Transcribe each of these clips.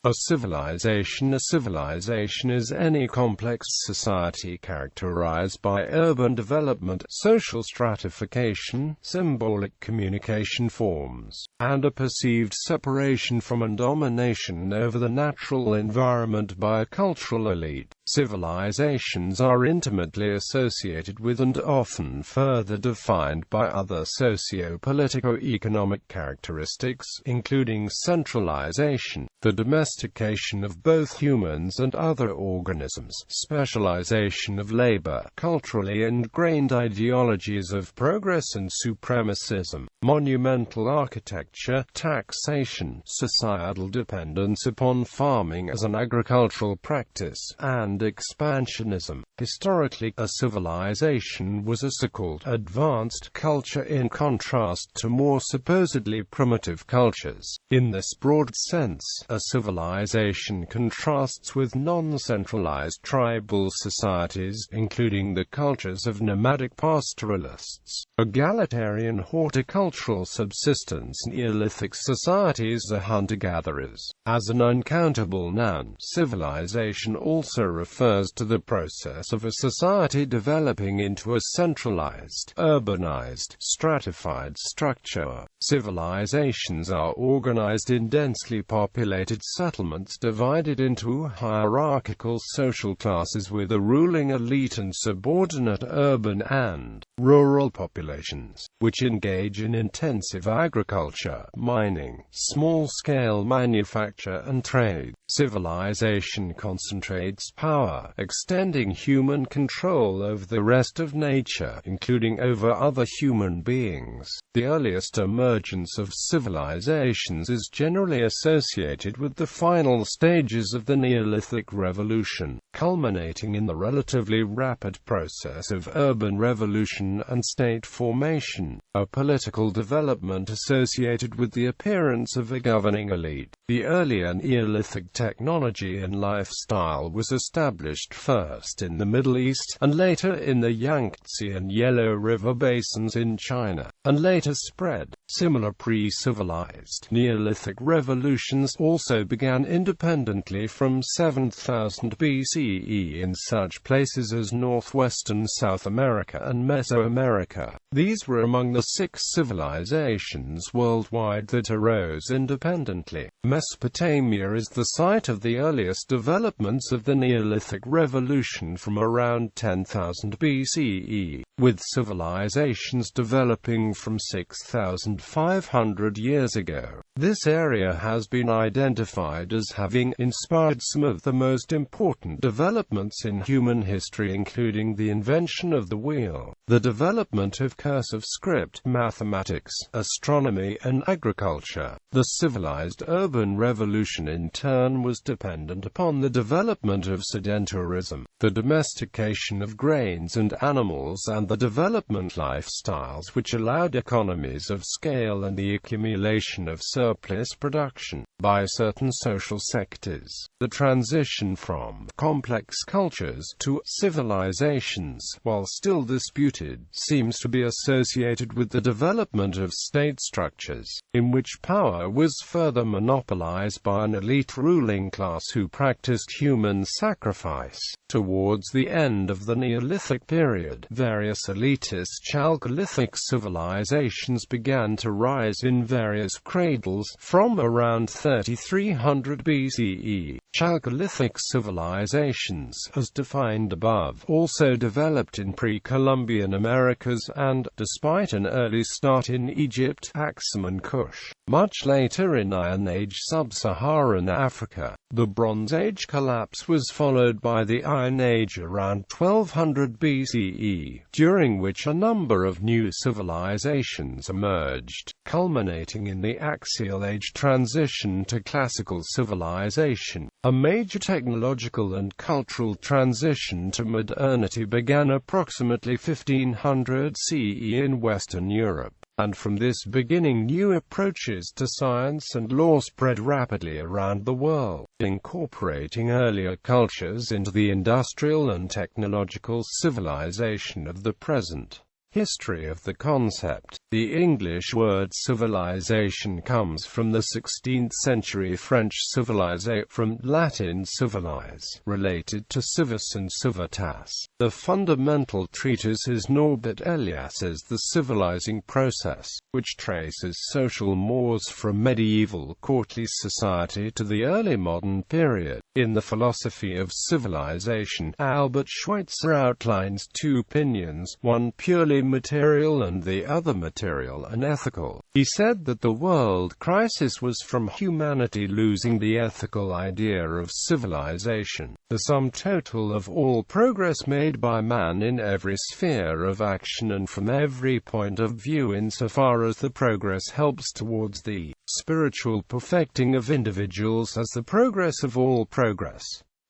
A civilization is any complex society characterized by urban development, social stratification, symbolic communication forms, and a perceived separation from and domination over the natural environment by a cultural elite. Civilizations are intimately associated with and often further defined by other socio-politico-economic characteristics, including centralization, the domestication of both humans and other organisms, specialization of labor, culturally ingrained ideologies of progress and supremacism, monumental architecture, taxation, societal dependence upon farming as an agricultural practice, and expansionism. Historically, a civilization was a so-called advanced culture in contrast to more supposedly primitive cultures. In this broad sense, a civilization contrasts with non-centralized tribal societies, including the cultures of nomadic pastoralists, egalitarian horticultural subsistence, neolithic societies are hunter-gatherers. As an uncountable noun, civilization also refers to the process of a society developing into a centralized, urbanized, stratified structure. Civilizations are organized in densely populated settlements divided into hierarchical social classes with a ruling elite and subordinate urban and rural populations, which engage in intensive agriculture, mining, small-scale manufacture and trade. Civilization concentrates power, extending human control over the rest of nature, including over other human beings. The earliest emergence of civilizations is generally associated with the final stages of the Neolithic Revolution, culminating in the relatively rapid process of urban revolution and state formation, a political development associated with the appearance of a governing elite. The earlier Neolithic technology and lifestyle was established first in the Middle East, and later in the Yangtze and Yellow River basins in China, and later spread. Similar pre-civilized Neolithic revolutions also began independently from 7000 BCE in such places as northwestern South America and Mesoamerica. These were among the 6 civilizations worldwide that arose independently. Mesopotamia is the site of the earliest developments of the Neolithic Revolution from around 10,000 BCE, with civilizations developing from 6,500 years ago. This area has been identified as having inspired some of the most important developments in human history, including the invention of the wheel, the development of cursive script, mathematics, astronomy, and agriculture. The civilized urban revolution in turn was dependent upon the development of sedentarism, the domestication of grains and animals, and the development lifestyles which allowed economies of scale and the accumulation of surplus production by certain social sectors. The transition from complex cultures to civilizations, while still disputed, seems to be associated with the development of state structures, in which power was further monopolized by an elite ruling class who practiced human sacrifice. Towards the end of the Neolithic period, various elitist Chalcolithic civilizations began to rise in various cradles, from around 3300 BCE. Chalcolithic civilizations, as defined above, also developed in pre-Columbian Americas and, despite an early start in Egypt, Aksum and Kush, much later in Iron Age sub-Saharan Africa. The Bronze Age collapse was followed by the Iron Age around 1200 BCE, during which a number of new civilizations emerged, culminating in the Axial Age transition to classical civilization. A major technological and cultural transition to modernity began approximately 1500 CE in Western Europe, and from this beginning new approaches to science and law spread rapidly around the world, incorporating earlier cultures into the industrial and technological civilization of the present. History of the concept. The English word civilization comes from the 16th century French civiliser, from Latin civilize, related to civis and civitas. The fundamental treatise is Norbert Elias's The Civilizing Process, which traces social mores from medieval courtly society to the early modern period. In the philosophy of civilization, Albert Schweitzer outlines two opinions, one purely material and the other material and ethical. He said that the world crisis was from humanity losing the ethical idea of civilization, the sum total of all progress made by man in every sphere of action and from every point of view insofar as the progress helps towards the spiritual perfecting of individuals as the progress of all progress.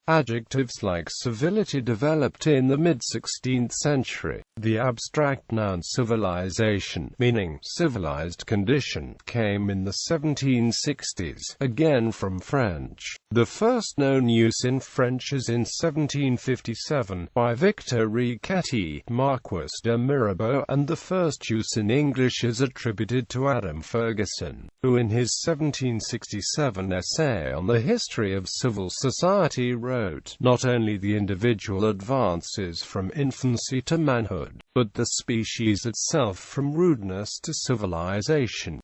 Adjectives like civility developed in the mid-16th century. The abstract noun civilization, meaning civilized condition, came in the 1760s, again from French. The first known use in French is in 1757, by Victor Riquetti, Marquis de Mirabeau, and the first use in English is attributed to Adam Ferguson, who in his 1767 essay on the history of civil society wrote, "Not only the individual advances from infancy to manhood, but the species itself from rudeness to civilization."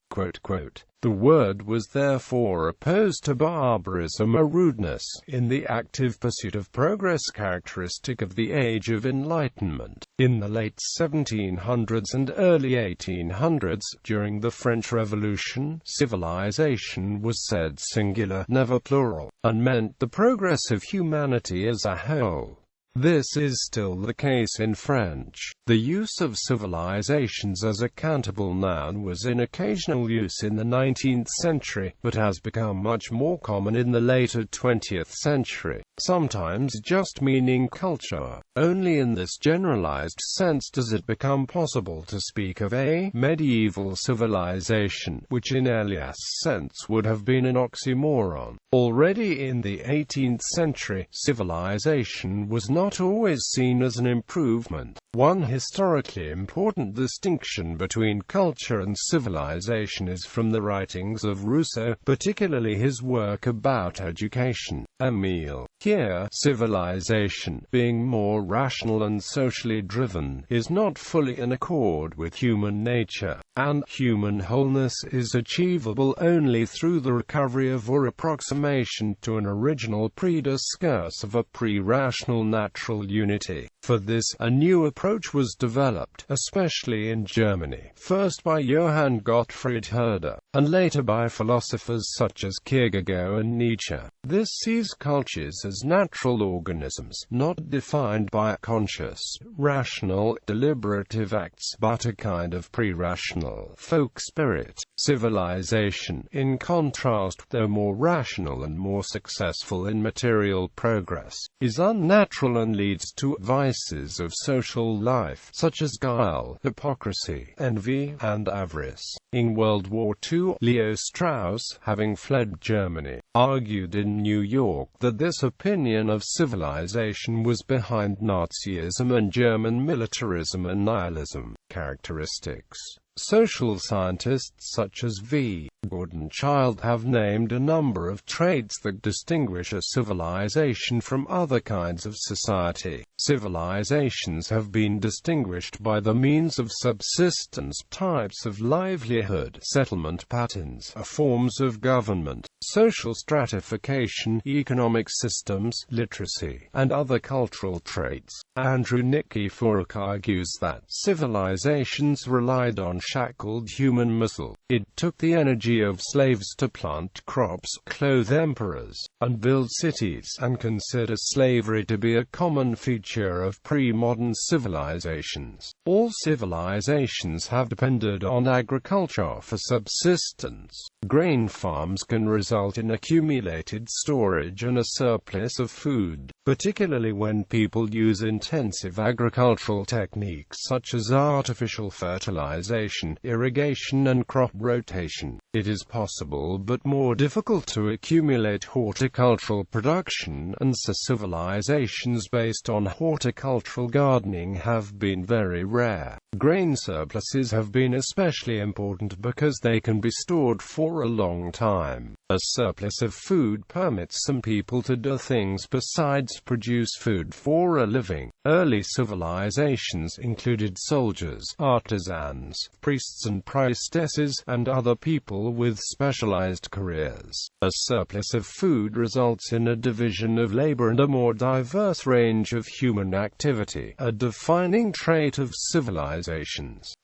The word was therefore opposed to barbarism, a rudeness, in the active pursuit of progress characteristic of the Age of Enlightenment. In the late 1700s and early 1800s, during the French Revolution, civilization was said singular, never plural, and meant the progress of humanity as a whole. This is still the case in French. The use of civilizations as a countable noun was in occasional use in the 19th century, but has become much more common in the later 20th century, sometimes just meaning culture. Only in this generalized sense does it become possible to speak of a medieval civilization, which in Elias's sense would have been an oxymoron. Already in the 18th century, civilization was not always seen as an improvement. One historically important distinction between culture and civilization is from the writings of Rousseau, particularly his work about education. Emile. Here, civilization, being more rational and socially driven, is not fully in accord with human nature, and human wholeness is achievable only through the recovery of or approximation to an original prediscourse of a pre-rational natural unity. For this, a new approach was developed, especially in Germany, first by Johann Gottfried Herder, and later by philosophers such as Kierkegaard and Nietzsche. This sees cultures as natural organisms, not defined by conscious, rational, deliberative acts, but a kind of pre-rational folk spirit. Civilization, in contrast, though more rational and more successful in material progress, is unnatural and leads to vices of social life, such as guile, hypocrisy, envy, and avarice. In World War II, Leo Strauss, having fled Germany, argued in New York that this opinion of civilization was behind Nazism and German militarism and nihilism. Characteristics. Social scientists such as V. Gordon Childe have named a number of traits that distinguish a civilization from other kinds of society. Civilizations have been distinguished by the means of subsistence, types of livelihood, settlement patterns, forms of government, social stratification, economic systems, literacy, and other cultural traits. Andrew Nikiforuk argues that civilizations relied on shackled human muscle. It took the energy of slaves to plant crops, clothe emperors, and build cities, and considers slavery to be a common feature of pre-modern civilizations. All civilizations have depended on agriculture for subsistence. Grain farms can result in accumulated storage and a surplus of food, particularly when people use intensive agricultural techniques such as artificial fertilization, irrigation, and crop rotation. It is possible but more difficult to accumulate horticultural production, and so civilizations based on horticultural gardening have been very rare. Grain surpluses have been especially important because they can be stored for a long time. A surplus of food permits some people to do things besides produce food for a living. Early civilizations included soldiers, artisans, priests and priestesses, and other people with specialized careers. A surplus of food results in a division of labor and a more diverse range of human activity, a defining trait of civilizations.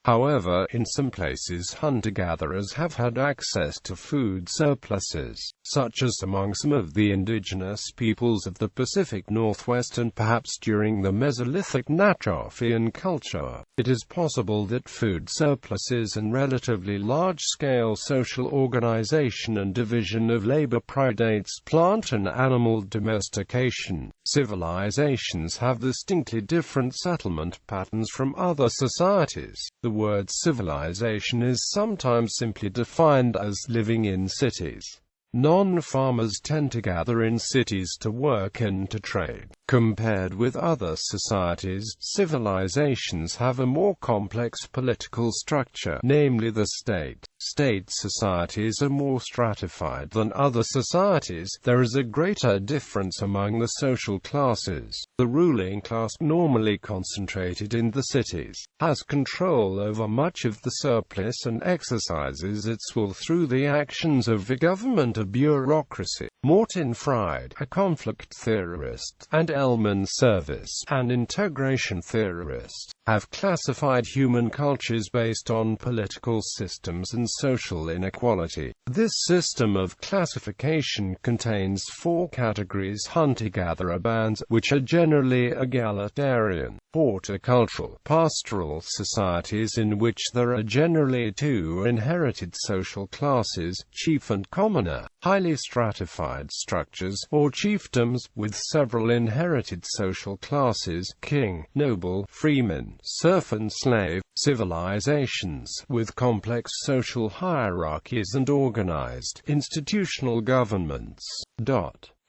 However, in some places hunter-gatherers have had access to food surpluses, such as among some of the indigenous peoples of the Pacific Northwest and perhaps during the Mesolithic Natufian culture. It is possible that food surpluses and relatively large-scale social organization and division of labor predates plant and animal domestication. Civilizations have distinctly different settlement patterns from other societies. The word civilization is sometimes simply defined as living in cities. Non-farmers tend to gather in cities to work and to trade. Compared with other societies, civilizations have a more complex political structure, namely the state. State societies are more stratified than other societies. There is a greater difference among the social classes. The ruling class, normally concentrated in the cities, has control over much of the surplus and exercises its will through the actions of the government and bureaucracy. Morton Fried, a conflict theorist, and Elman Service, an integration theorist, have classified human cultures based on political systems and social inequality. This system of classification contains 4 categories: hunter-gatherer bands, which are generally egalitarian; horticultural, pastoral societies in which there are generally 2 inherited social classes, chief and commoner; highly stratified structures, or chiefdoms, with several inherited social classes, king, noble, freeman, serf and slave; civilizations, with complex social hierarchies and organized, institutional governments.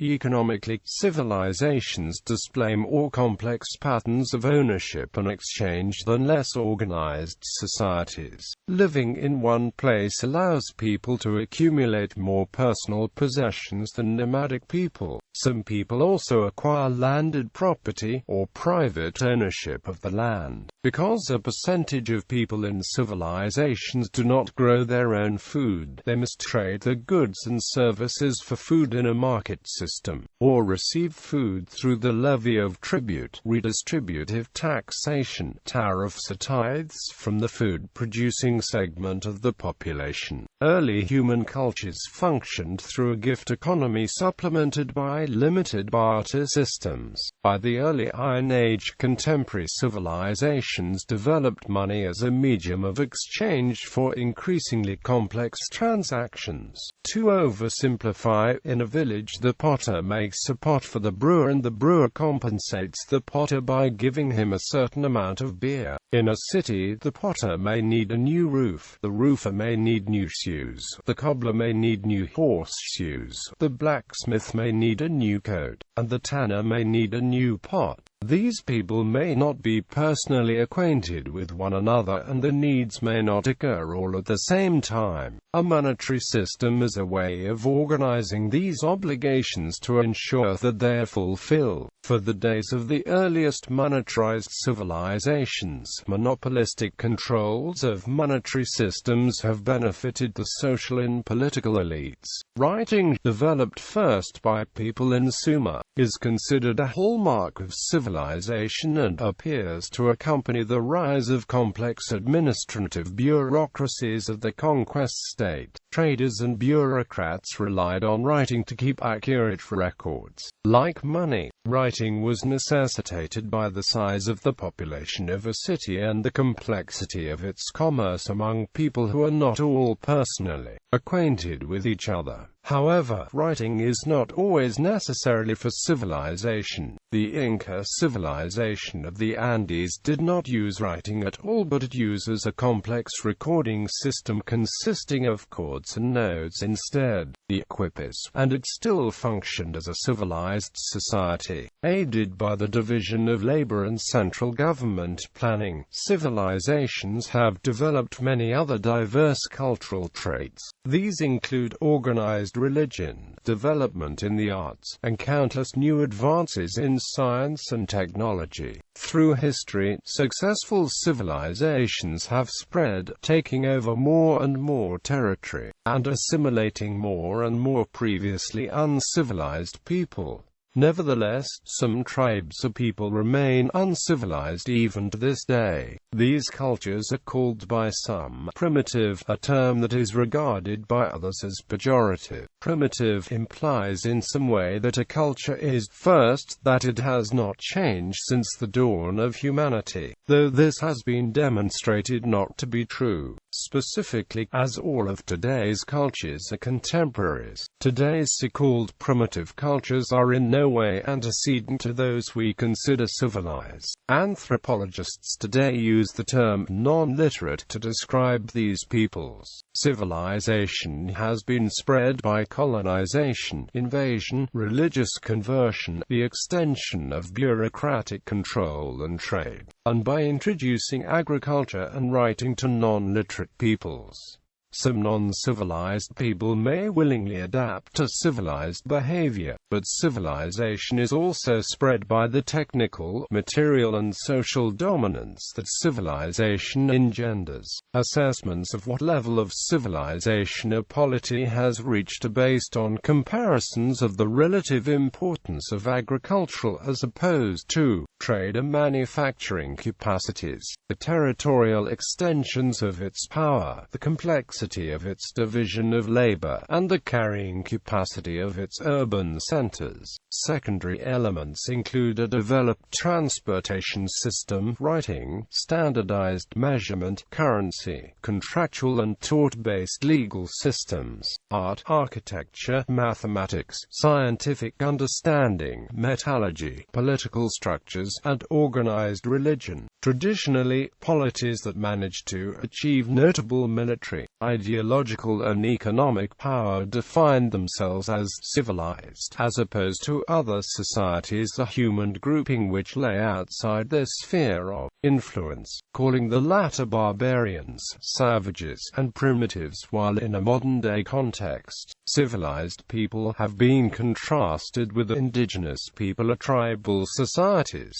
Economically, civilizations display more complex patterns of ownership and exchange than less organized societies. Living in one place allows people to accumulate more personal possessions than nomadic people. Some people also acquire landed property, or private ownership of the land. Because a percentage of people in civilizations do not grow their own food, they must trade their goods and services for food in a market system, or receive food through the levy of tribute, redistributive taxation, tariffs or tithes from the food-producing segment of the population. Early human cultures functioned through a gift economy supplemented by limited barter systems. By the early Iron Age, contemporary civilizations developed money as a medium of exchange for increasingly complex transactions. To oversimplify, in a village the potter makes a pot for the brewer and the brewer compensates the potter by giving him a certain amount of beer. In a city, the potter may need a new roof, the roofer may need new shoes, the cobbler may need new horseshoes, the blacksmith may need a new coat, and the tanner may need a new pot. These people may not be personally acquainted with one another, and the needs may not occur all at the same time. A monetary system is a way of organizing these obligations to ensure that they are fulfilled. For the days of the earliest monetarized civilizations, monopolistic controls of monetary systems have benefited the social and political elites. Writing, developed first by people in Sumer, is considered a hallmark of civilization and appears to accompany the rise of complex administrative bureaucracies of the conquest state. Traders and bureaucrats relied on writing to keep accurate records. Like money, writing was necessitated by the size of the population of a city and the complexity of its commerce among people who are not all personally acquainted with each other. However, writing is not always necessarily for civilization. The Inca civilization of the Andes did not use writing at all, but it uses a complex recording system consisting of chords and notes instead. the equipoise, and it still functioned as a civilized society, aided by the division of labor and central government planning. Civilizations have developed many other diverse cultural traits. These include organized religion, development in the arts, and countless new advances in science and technology. Through history, successful civilizations have spread, taking over more and more territory, and assimilating more and more previously uncivilized people. Nevertheless, some tribes of people remain uncivilized even to this day. These cultures are called by some primitive, a term that is regarded by others as pejorative. Primitive implies in some way that a culture is, first, that it has not changed since the dawn of humanity, though this has been demonstrated not to be true. Specifically, as all of today's cultures are contemporaries, today's so-called primitive cultures are in no way antecedent to those we consider civilized. Anthropologists today use the term non-literate to describe these peoples. Civilization has been spread by colonization, invasion, religious conversion, the extension of bureaucratic control and trade, and by introducing agriculture and writing to non-literate peoples. Some non-civilized people may willingly adapt to civilized behavior, but civilization is also spread by the technical, material and social dominance that civilization engenders. Assessments of what level of civilization a polity has reached are based on comparisons of the relative importance of agricultural as opposed to trade and manufacturing capacities, the territorial extensions of its power, the complexity of its division of labor, and the carrying capacity of its urban centers. Secondary elements include a developed transportation system, writing, standardized measurement, currency, contractual and tort-based legal systems, art, architecture, mathematics, scientific understanding, metallurgy, political structures, and organized religion. Traditionally, polities that managed to achieve notable military, ideological and economic power defined themselves as civilized, as opposed to other societies, a human grouping which lay outside their sphere of influence, calling the latter barbarians, savages, and primitives, while in a modern-day context, civilized people have been contrasted with indigenous people or tribal societies.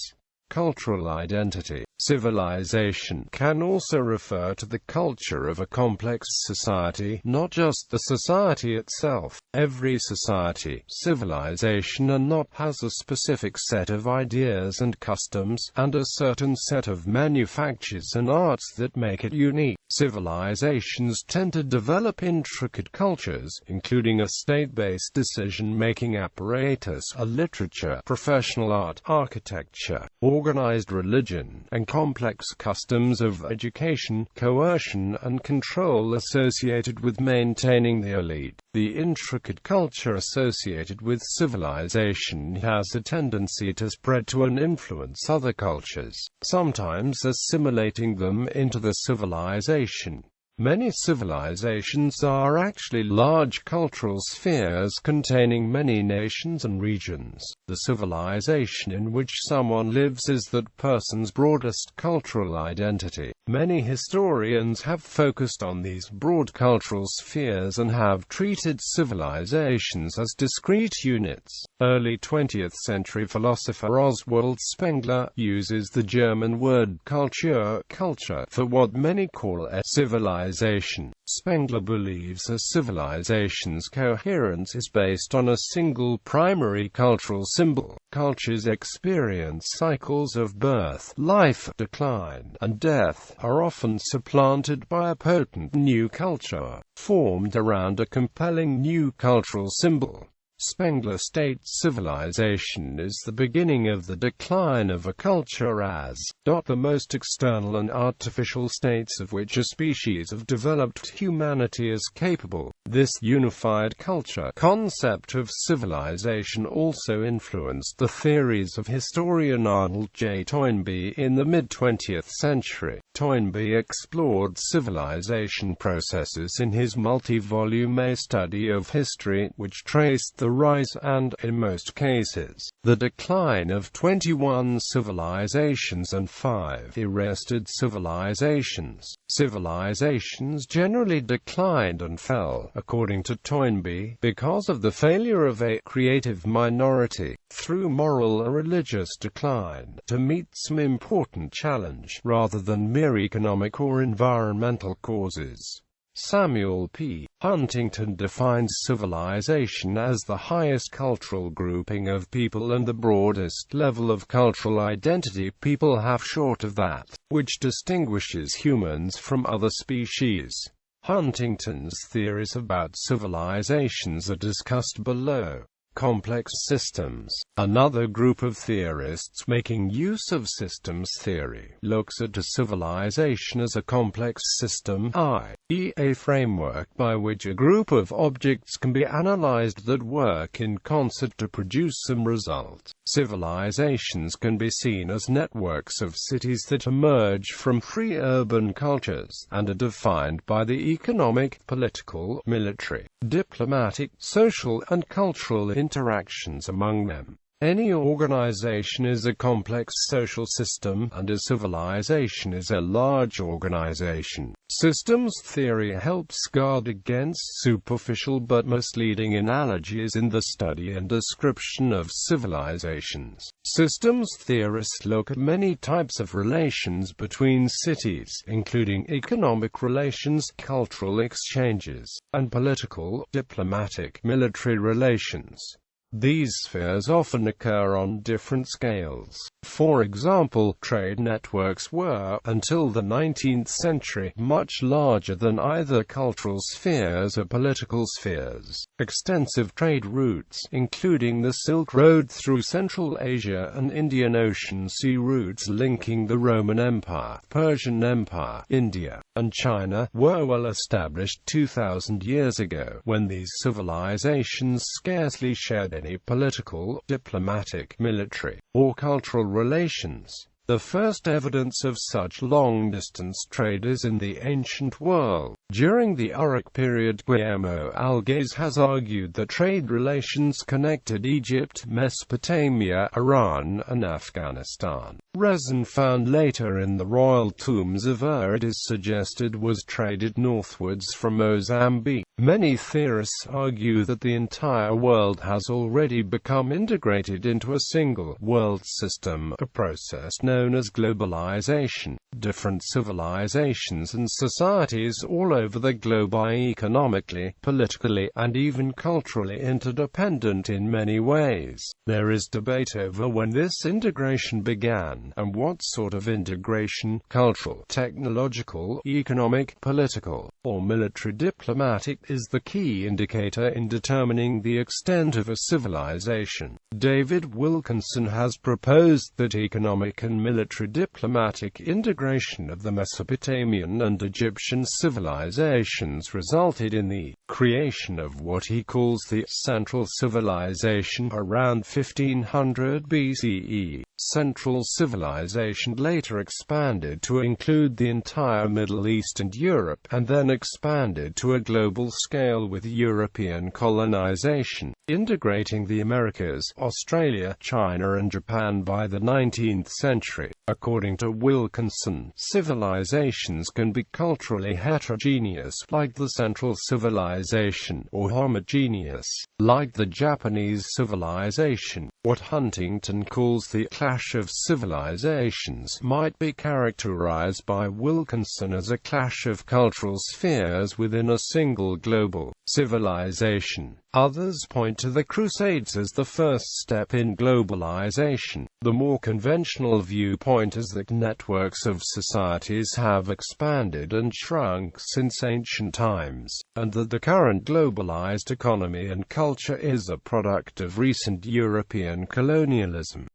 Cultural identity. Civilization can also refer to the culture of a complex society, not just the society itself. Every society, civilization or not, has a specific set of ideas and customs, and a certain set of manufactures and arts that make it unique. Civilizations tend to develop intricate cultures, including a state-based decision-making apparatus, a literature, professional art, architecture, organized religion, and complex customs of education, coercion, and control associated with maintaining the elite. The intricate culture associated with civilization has a tendency to spread to and influence other cultures, sometimes assimilating them into the civilization. Many civilizations are actually large cultural spheres containing many nations and regions. The civilization in which someone lives is that person's broadest cultural identity. Many historians have focused on these broad cultural spheres and have treated civilizations as discrete units. Early 20th century philosopher Oswald Spengler uses the German word culture for what many call a civilization. Spengler believes a civilization's coherence is based on a single primary cultural symbol. Cultures experience cycles of birth, life, decline, and death, are often supplanted by a potent new culture, formed around a compelling new cultural symbol. Spengler states civilization is the beginning of the decline of a culture as the most external and artificial states of which a species of developed humanity is capable. This unified culture concept of civilization also influenced the theories of historian Arnold J. Toynbee in the mid-20th century. Toynbee explored civilization processes in his multi-volume A Study of History, which traced the rise and, in most cases, the decline of 21 civilizations and 5 arrested civilizations. Civilizations generally declined and fell, according to Toynbee, because of the failure of a creative minority, through moral or religious decline, to meet some important challenge, rather than mere economic or environmental causes. Samuel P. Huntington defines civilization as the highest cultural grouping of people and the broadest level of cultural identity people have short of that, which distinguishes humans from other species. Huntington's theories about civilizations are discussed below. Complex systems. Another group of theorists making use of systems theory looks at a civilization as a complex system, i.e. a framework by which a group of objects can be analyzed that work in concert to produce some result. Civilizations can be seen as networks of cities that emerge from free urban cultures, and are defined by the economic, political, military, diplomatic, social, and cultural interactions among them. Any organization is a complex social system, and a civilization is a large organization. Systems theory helps guard against superficial but misleading analogies in the study and description of civilizations. Systems theorists look at many types of relations between cities, including economic relations, cultural exchanges, and political, diplomatic, military relations. These spheres often occur on different scales. For example, trade networks were, until the 19th century, much larger than either cultural spheres or political spheres. Extensive trade routes, including the Silk Road through Central Asia and Indian Ocean sea routes linking the Roman Empire, Persian Empire, India, and China, were well established 2,000 years ago, when these civilizations scarcely shared any political, diplomatic, military, or cultural relations. The first evidence of such long-distance trade is in the ancient world. During the Uruk period, Guillermo Algés has argued that trade relations connected Egypt, Mesopotamia, Iran, and Afghanistan. Resin found later in the royal tombs of Ur, it is suggested, was traded northwards from Mozambique. Many theorists argue that the entire world has already become integrated into a single world system, a process known as globalization. Different civilizations and societies all over the globe are economically, politically, and even culturally interdependent in many ways. There is debate over when this integration began, and what sort of integration, cultural, technological, economic, political, or military diplomatic, is the key indicator in determining the extent of a civilization. David Wilkinson has proposed that economic and military diplomatic integration of the Mesopotamian and Egyptian civilizations resulted in the creation of what he calls the Central Civilization around 1500 BCE. Central Civilization later expanded to include the entire Middle East and Europe, and then expanded to a global scale with European colonization, integrating the Americas, Australia, China and Japan by the 19th century. According to Wilkinson, civilizations can be culturally heterogeneous, like the Central Civilization, or homogeneous, like the Japanese civilization. What Huntington calls the clash of civilizations might be characterized by Wilkinson as a clash of cultural spheres within a single global civilization. Others point to the Crusades as the first step in globalization. The more conventional viewpoint is that networks of societies have expanded and shrunk since ancient times, and that the current globalized economy and culture is a product of recent European colonialism.